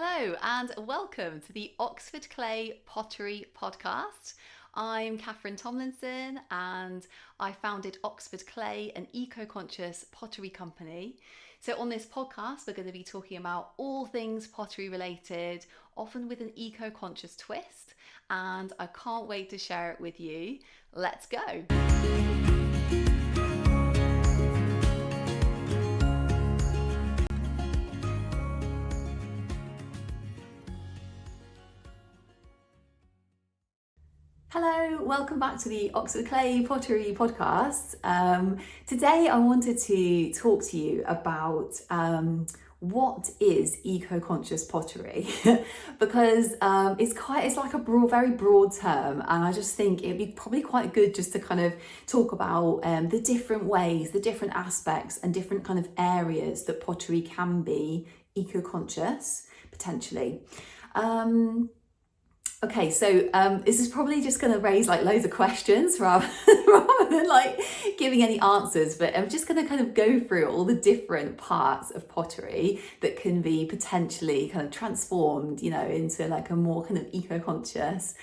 Hello and welcome to the Oxford Clay Pottery podcast. I'm Catherine Tomlinson and I founded Oxford Clay, an eco-conscious pottery company. So on this podcast, we're going to be talking about all things pottery related, often with an eco-conscious twist, and I can't wait to share it with you. Let's go. Hello, welcome back to the Oxford Clay Pottery podcast. Today I wanted to talk to you about what is eco-conscious pottery because it's like a very broad term, and I just think it'd be probably quite good just to kind of talk about the different ways, the different aspects and different kind of areas that pottery can be eco-conscious potentially. Okay, so this is probably just going to raise like loads of questions rather than like giving any answers, but I'm just going to kind of go through all the different parts of pottery that can be potentially kind of transformed, into like a more kind of eco-conscious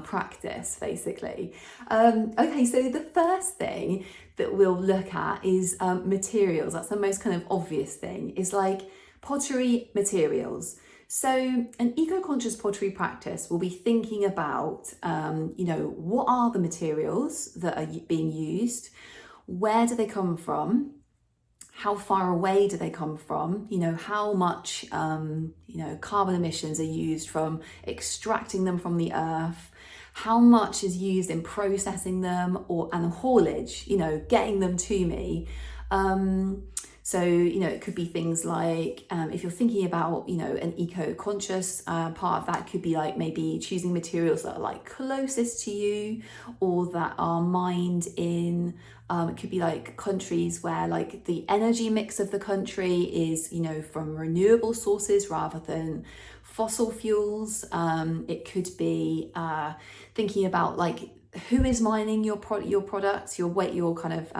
practice, basically. Okay, so the first thing that we'll look at is materials. That's the most kind of obvious thing, is like pottery materials. So an eco-conscious pottery practice will be thinking about, what are the materials that are being used? Where do they come from? How far away do they come from? How much, carbon emissions are used from extracting them from the earth? How much is used in processing them and haulage, getting them to me? So, it could be things like, if you're thinking about, an eco-conscious part of that could be like maybe choosing materials that are like closest to you or that are mined in, it could be like countries where like the energy mix of the country is, from renewable sources rather than fossil fuels. It could be thinking about like who is mining your products, your kind of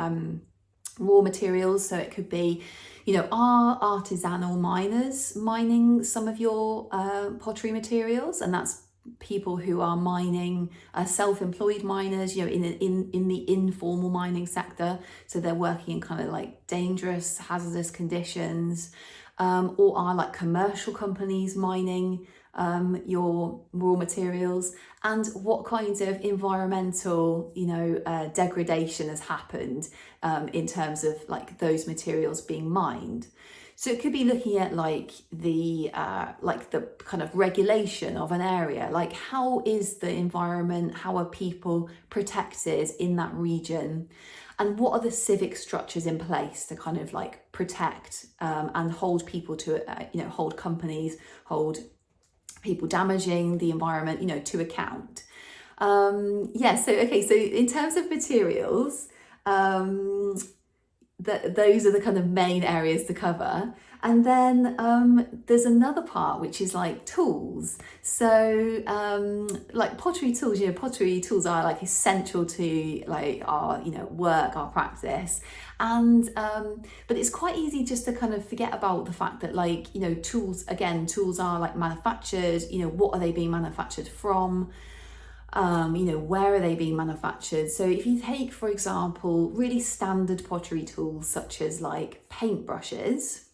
raw materials. So it could be, are artisanal miners mining some of your pottery materials, and that's people who are mining, self-employed miners, in the informal mining sector. So they're working in kind of like dangerous, hazardous conditions, or are like commercial companies mining your raw materials, and what kinds of environmental degradation has happened in terms of like those materials being mined. So it could be looking at like the kind of regulation of an area, like how is the environment, how are people protected in that region, and what are the civic structures in place to kind of like protect and hold people to hold companies, hold people damaging the environment, to account. So in terms of materials, those are the kind of main areas to cover. And then there's another part which is like tools. So like pottery tools are like essential to like our work, our practice, and but it's quite easy just to kind of forget about the fact that like tools are like manufactured. What are they being manufactured from? Where are they being manufactured? So if you take, for example, really standard pottery tools such as like paintbrushes,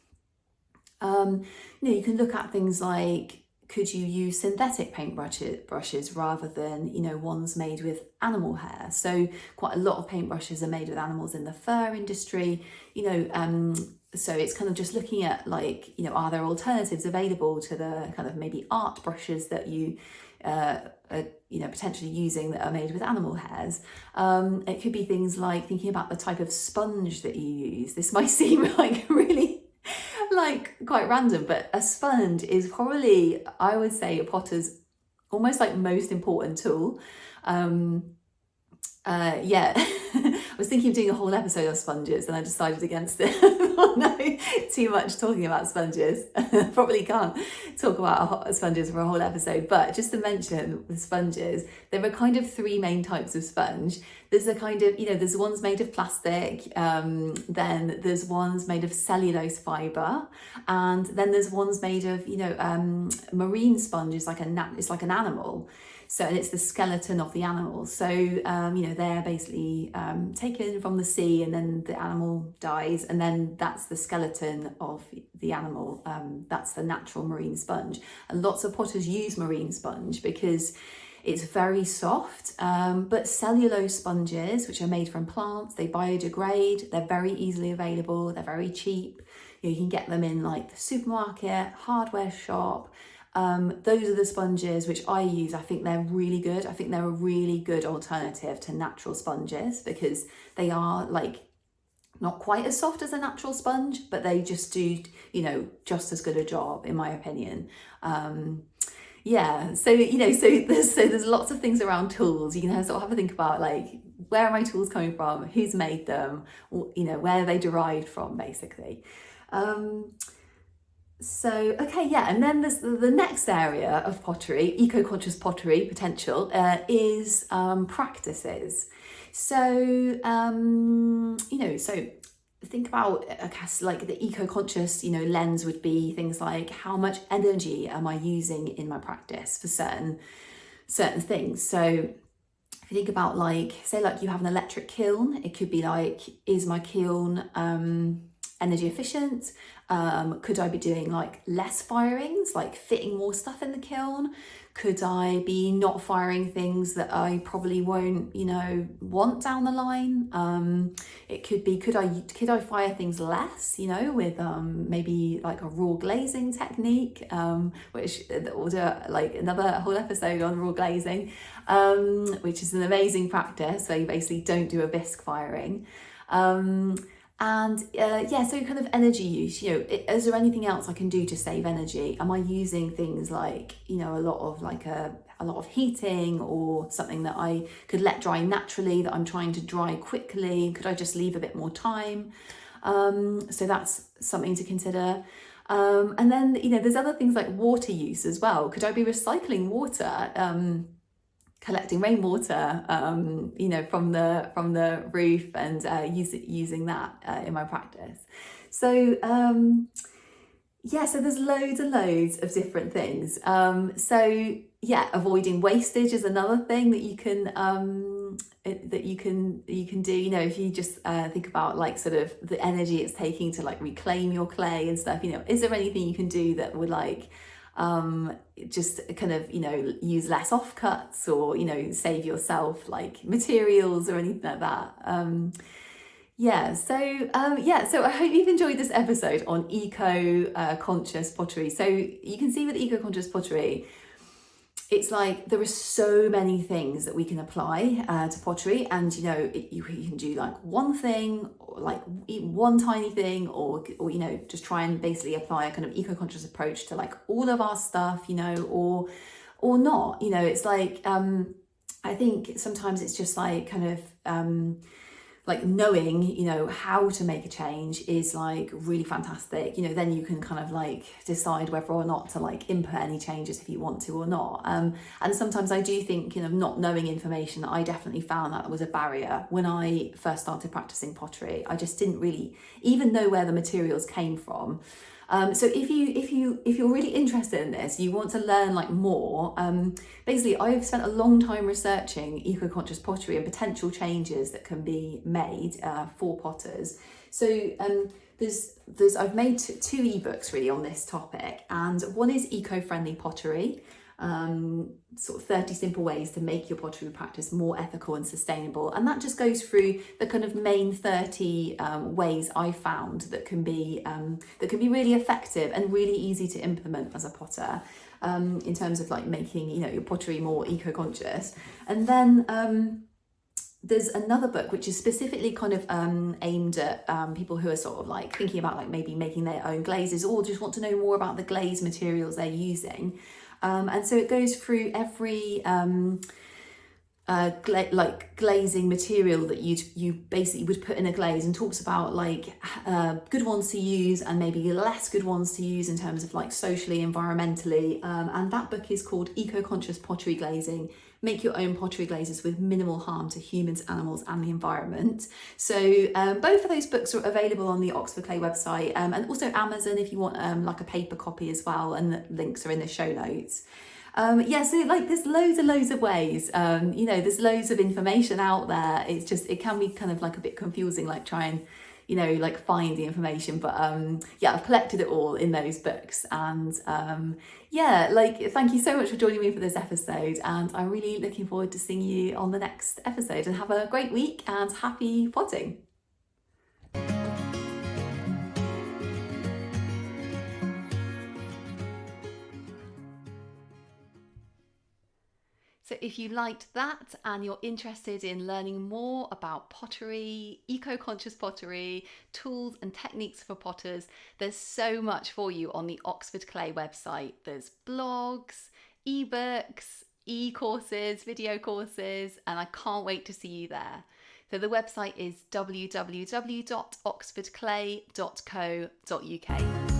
you can look at things like, could you use synthetic paintbrushes rather than ones made with animal hair? So quite a lot of paintbrushes are made with animals in the fur industry. So it's kind of just looking at like are there alternatives available to the kind of maybe art brushes that you are potentially using that are made with animal hairs. It could be things like thinking about the type of sponge that you use. This might seem like really like quite random, but a sponge is probably, I would say, a potter's almost like most important tool. I was thinking of doing a whole episode of sponges, and I decided against it. Oh no, too much talking about sponges. Probably can't talk about sponges for a whole episode, but just to mention the sponges, there are kind of three main types of sponge. There's a kind of, there's ones made of plastic, then there's ones made of cellulose fibre, and then there's ones made of, marine sponge is like it's like an animal. So, and it's the skeleton of the animal. So, they're basically taken from the sea, and then the animal dies, and then that's the skeleton of the animal. That's the natural marine sponge. And lots of potters use marine sponge because it's very soft, but cellulose sponges, which are made from plants, they biodegrade, they're very easily available, they're very cheap. You can get them in like the supermarket, hardware shop. Those are the sponges which I use. I think they're really good. I think they're a really good alternative to natural sponges because they are like not quite as soft as a natural sponge, but they just do, just as good a job in my opinion. So there's lots of things around tools. You can sort of have a think about like, where are my tools coming from? Who's made them? Where are they derived from, basically. And then there's the next area of pottery, eco-conscious pottery potential, is practices. So, think about, I guess, like the eco-conscious, lens would be things like, how much energy am I using in my practice for certain things? So if you think about like, say like you have an electric kiln, it could be like, is my kiln energy efficient? Could I be doing like less firings, like fitting more stuff in the kiln? Could I be not firing things that I probably won't, want down the line? It could be, could I fire things less, with maybe like a raw glazing technique, which we'll do like another whole episode on raw glazing, which is an amazing practice where you basically don't do a bisque firing. So kind of energy use, is there anything else I can do to save energy? Am I using things like, a lot of heating, or something that I could let dry naturally that I'm trying to dry quickly? Could I just leave a bit more time? So that's something to consider. And then, there's other things like water use as well. Could I be recycling water? Collecting rainwater, from the roof and using that in my practice. So so there's loads and loads of different things. Avoiding wastage is another thing that you can do. If you just think about like sort of the energy it's taking to like reclaim your clay and stuff. Is there anything you can do that would like just kind of use less offcuts, or save yourself like materials or anything like that? So I hope you've enjoyed this episode on eco-conscious pottery. So you can see with eco-conscious pottery, it's like there are so many things that we can apply to pottery, and you can do like one thing, or like one tiny thing, or just try and basically apply a kind of eco-conscious approach to like all of our stuff, or not. It's like I think sometimes it's just like kind of like knowing, how to make a change is like really fantastic. Then you can kind of like decide whether or not to like input any changes if you want to or not. And sometimes I do think, not knowing information, I definitely found that was a barrier when I first started practicing pottery. I just didn't really even know where the materials came from. So if you're really interested in this, you want to learn like more, basically I've spent a long time researching eco-conscious pottery and potential changes that can be made for potters. So I've made two ebooks really on this topic, and one is eco-friendly pottery, sort of 30 simple ways to make your pottery practice more ethical and sustainable, and that just goes through the kind of main 30 ways I found that can be really effective and really easy to implement as a potter, in terms of like making your pottery more eco-conscious. And then there's another book which is specifically kind of aimed at people who are sort of like thinking about like maybe making their own glazes, or just want to know more about the glaze materials they're using. And so it goes through every like glazing material that you basically would put in a glaze, and talks about like good ones to use and maybe less good ones to use in terms of like socially, environmentally. And that book is called Eco-Conscious Pottery Glazing. Make your own pottery glazes with minimal harm to humans, animals and the environment. So both of those books are available on the Oxford Clay website, and also Amazon if you want like a paper copy as well, and the links are in the show notes. Yeah, so like there's loads of ways, you know, there's loads of information out there. It's just, it can be kind of like a bit confusing, like try and, you know, like find the information. But yeah, I've collected it all in those books. And yeah, like thank you so much for joining me for this episode. And I'm really looking forward to seeing you on the next episode. And have a great week and happy potting. So if you liked that and you're interested in learning more about pottery, eco-conscious pottery, tools and techniques for potters, there's so much for you on the Oxford Clay website. There's blogs, ebooks, e-courses, video courses, and I can't wait to see you there. So the website is www.oxfordclay.co.uk.